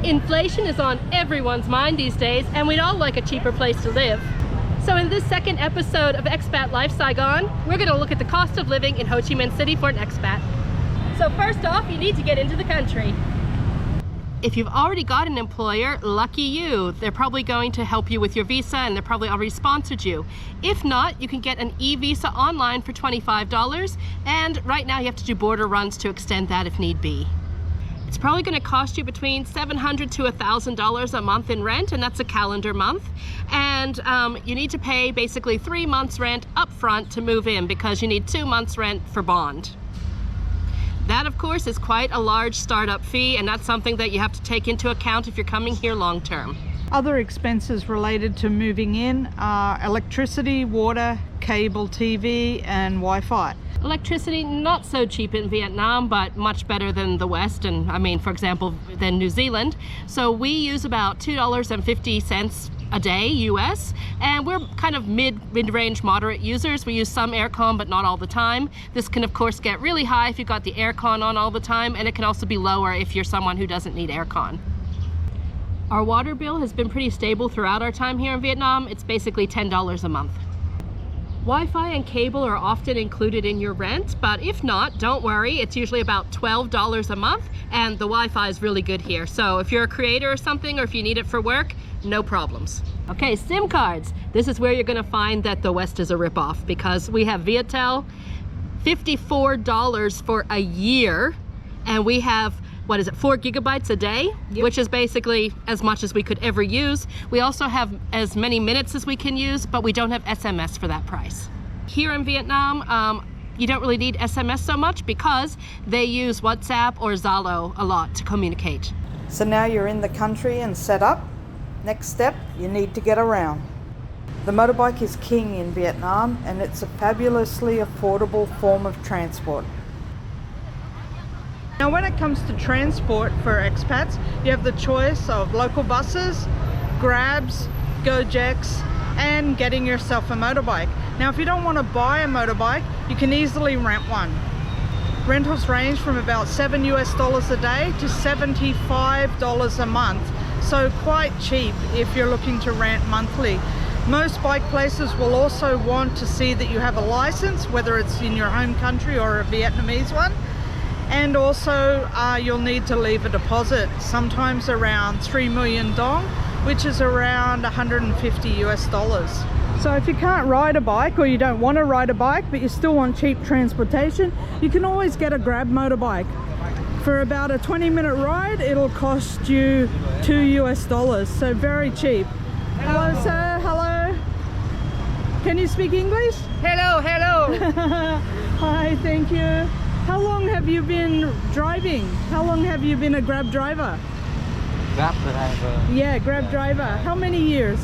Inflation is on everyone's mind these days, and we'd all like a cheaper place to live. So in this second episode of Expat Life Saigon, we're going to look at the cost of living in Ho Chi Minh City for an expat. So first off, you need to get into the country. If you've already got an employer, lucky you. They're probably going to help you with your visa, and they're probably already sponsored you. If not, you can get an e-visa online for $25, and right now you have to do border runs to extend that if need be. It's probably going to cost you between $700 to $1,000 a month in rent, and that's a calendar month. And you need to pay basically 3 months rent up front to move in, because you need 2 months rent for bond. That, of course, is quite a large startup fee, and that's something that you have to take into account if you're coming here long term. Other expenses related to moving in are electricity, water, cable TV, and Wi-Fi. Electricity, not so cheap in Vietnam, but much better than the West, and I mean, for example, than New Zealand. So we use about $2.50 a day US, and we're kind of mid-range moderate users. We use some aircon, but not all the time. This can of course get really high if you've got the aircon on all the time, and it can also be lower if you're someone who doesn't need aircon. Our water bill has been pretty stable throughout our time here in Vietnam. It's basically $10 a month. Wi-Fi and cable are often included in your rent, but if not, don't worry. It's usually about $12 a month, and the Wi-Fi is really good here. So if you're a creator or something, or if you need it for work, no problems. Okay, SIM cards. This is where you're gonna find that the West is a ripoff, because we have Viettel, $54 for a year, and we have, what is it, 4 gigabytes a day, yep, which is basically as much as we could ever use. We also have as many minutes as we can use, but we don't have SMS for that price. Here in Vietnam, you don't really need SMS so much, because they use WhatsApp or Zalo a lot to communicate. So now you're in the country and set up. Next step, you need to get around. The motorbike is king in Vietnam, and it's a fabulously affordable form of transport. Now when it comes to transport for expats, you have the choice of local buses, Grabs, Gojeks, and getting yourself a motorbike. Now if you don't want to buy a motorbike, you can easily rent one. Rentals range from about $7 US a day to $75 a month, so quite cheap if you're looking to rent monthly. Most bike places will also want to see that you have a license, whether it's in your home country or a Vietnamese one. And also you'll need to leave a deposit, sometimes around 3 million dong, which is around $150 US. So if you can't ride a bike, or you don't want to ride a bike but you still want cheap transportation, you can always get a Grab motorbike. For about a 20-minute ride, it'll cost you $2 US, so very cheap. Hello sir, hello. Can you speak English? Hello, hello. Hi, thank you. How long have you been driving? How long have you been a Grab driver? Grab driver. Yeah, Grab driver. How many years?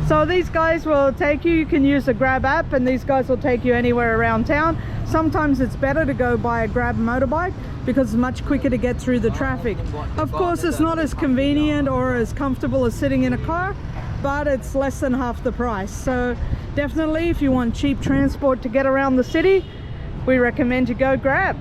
So these guys will take you, you can use the Grab app, and these guys will take you anywhere around town. Sometimes it's better to go buy a Grab motorbike because it's much quicker to get through the traffic. Of course, it's not as convenient or as comfortable as sitting in a car, but it's less than half the price. So definitely, if you want cheap transport to get around the city, we recommend you go Grab.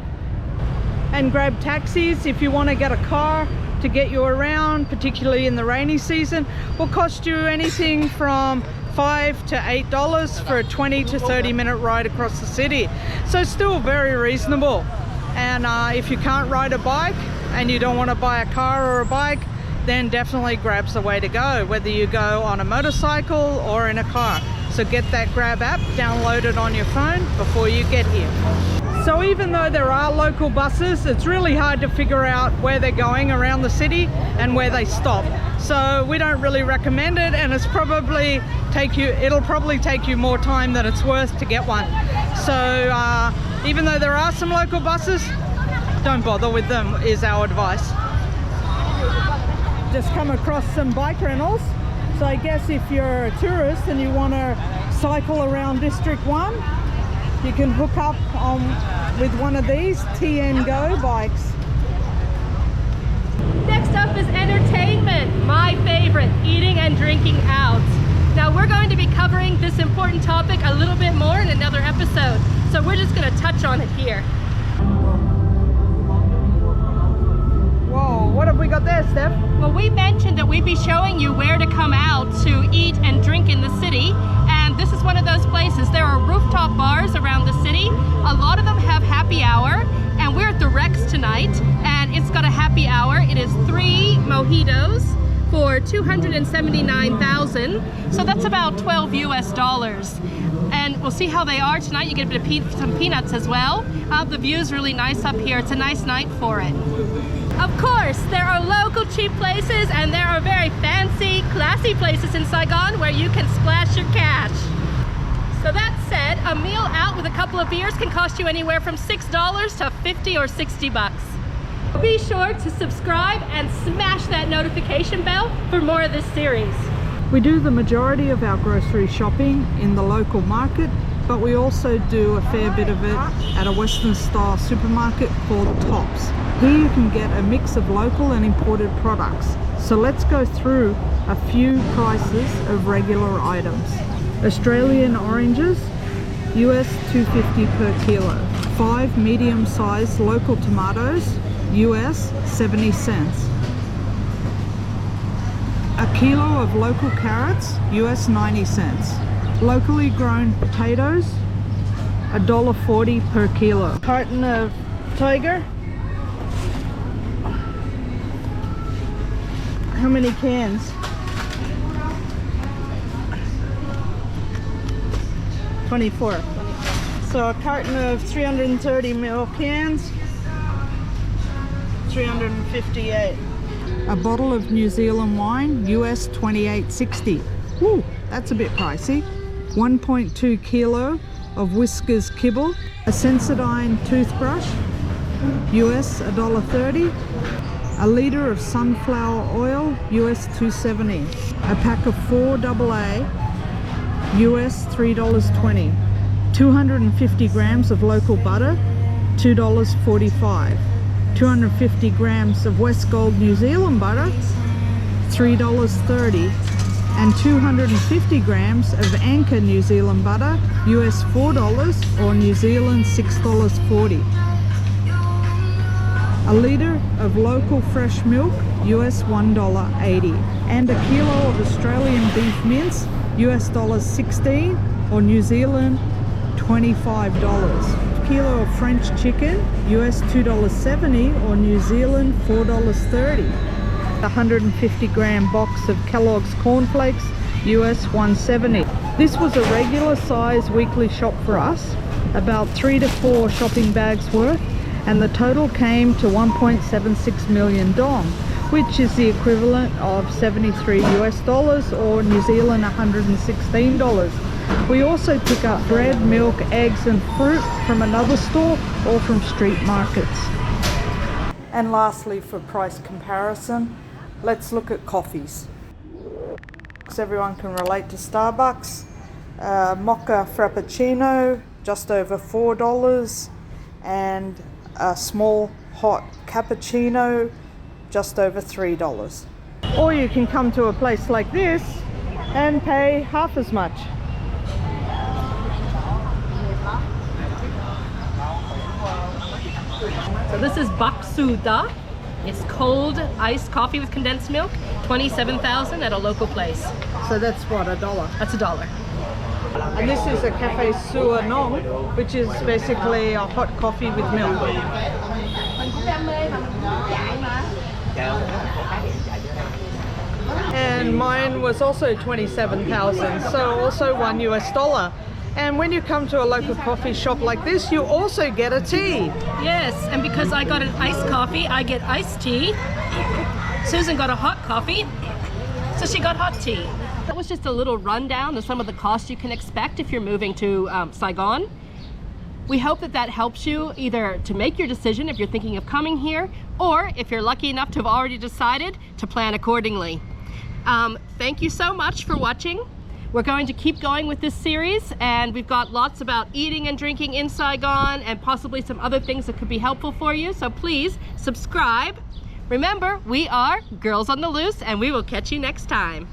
And Grab taxis, if you want to get a car to get you around, particularly in the rainy season, will cost you anything from $5 to $8 for a 20 to 30 minute ride across the city. So still very reasonable. And if you can't ride a bike and you don't want to buy a car or a bike, then definitely Grab's the way to go, whether you go on a motorcycle or in a car. So get that Grab app downloaded on your phone before you get here. So even though there are local buses, it's really hard to figure out where they're going around the city and where they stop. So we don't really recommend it, and it'll probably take you more time than it's worth to get one. So even though there are some local buses, don't bother with them is our advice. Just come across some bike rentals. So I guess if you're a tourist and you want to cycle around District 1, you can hook up with one of these TN Go bikes. Next up is entertainment, my favorite, eating and drinking out. Now we're going to be covering this important topic a little bit more in another episode, so we're just going to touch on it here. we mentioned that we'd be showing you where to come out to eat and drink in the city, and this is one of those places. There are rooftop bars around the city. A lot of them have happy hour, and we're at the Rex tonight, and it's got a happy hour. It is 3 mojitos for $279,000, so that's about $12 US. And we'll see how they are tonight. You get a bit of some peanuts as well. The view's really nice up here. It's a nice night for it. Of course, there are local cheap places, and there are very fancy, classy places in Saigon where you can splash your cash. So that said, a meal out with a couple of beers can cost you anywhere from $6 to 50 or 60 bucks. Be sure to subscribe and smash that notification bell for more of this series. We do the majority of our grocery shopping in the local market, but we also do a fair bit of it at a Western style supermarket called Tops. Here you can get a mix of local and imported products. So let's go through a few prices of regular items. Australian oranges, US $2.50 per kilo. 5 medium-sized local tomatoes, US 70 cents. A kilo of local carrots, US 90 cents. Locally grown potatoes, $1.40 per kilo. Carton of Tiger. How many cans? 24. So a carton of 330 ml cans, 358. A bottle of New Zealand wine, US $28.60. Woo, that's a bit pricey. 1.2 kilo of Whiskers kibble. A Sensodyne toothbrush, US $1.30. A litre of sunflower oil, US $2.70. A pack of 4 AA, US $3.20. 250 grams of local butter, $2.45. 250 grams of West Gold New Zealand butter, $3.30. And 250 grams of Anchor New Zealand butter, US $4 or New Zealand $6.40. A litre of local fresh milk, US $1.80. And a kilo of Australian beef mince, US $1.16 or New Zealand $25. Kilo of French chicken, US $2.70 or New Zealand $4.30. 150 gram box of Kellogg's cornflakes, US $1.70. This was a regular size weekly shop for us, about 3 to 4 shopping bags worth, and the total came to 1.76 million dong, which is the equivalent of 73 US dollars or New Zealand $116. We also pick up bread, milk, eggs and fruit from another store or from street markets. And lastly, for price comparison, let's look at coffees. So everyone can relate to Starbucks. Mocha Frappuccino, just over $4, and a small hot cappuccino, just over $3. Or you can come to a place like this and pay half as much. So this is Baksuda. It's cold iced coffee with condensed milk, $27,000 at a local place. So that's what, $1? That's $1. And this is a Cafe Sua Nong, which is basically a hot coffee with milk. And mine was also 27,000, so also $1 US. And when you come to a local coffee shop like this, you also get a tea. Yes, and because I got an iced coffee, I get iced tea. Susan got a hot coffee, so she got hot tea. That was just a little rundown of some of the costs you can expect if you're moving to Saigon. We hope that that helps you either to make your decision if you're thinking of coming here, or if you're lucky enough to have already decided, to plan accordingly. Thank you so much for watching. We're going to keep going with this series, and we've got lots about eating and drinking in Saigon and possibly some other things that could be helpful for you, so please subscribe. Remember, we are Girls on the Loose, and we will catch you next time.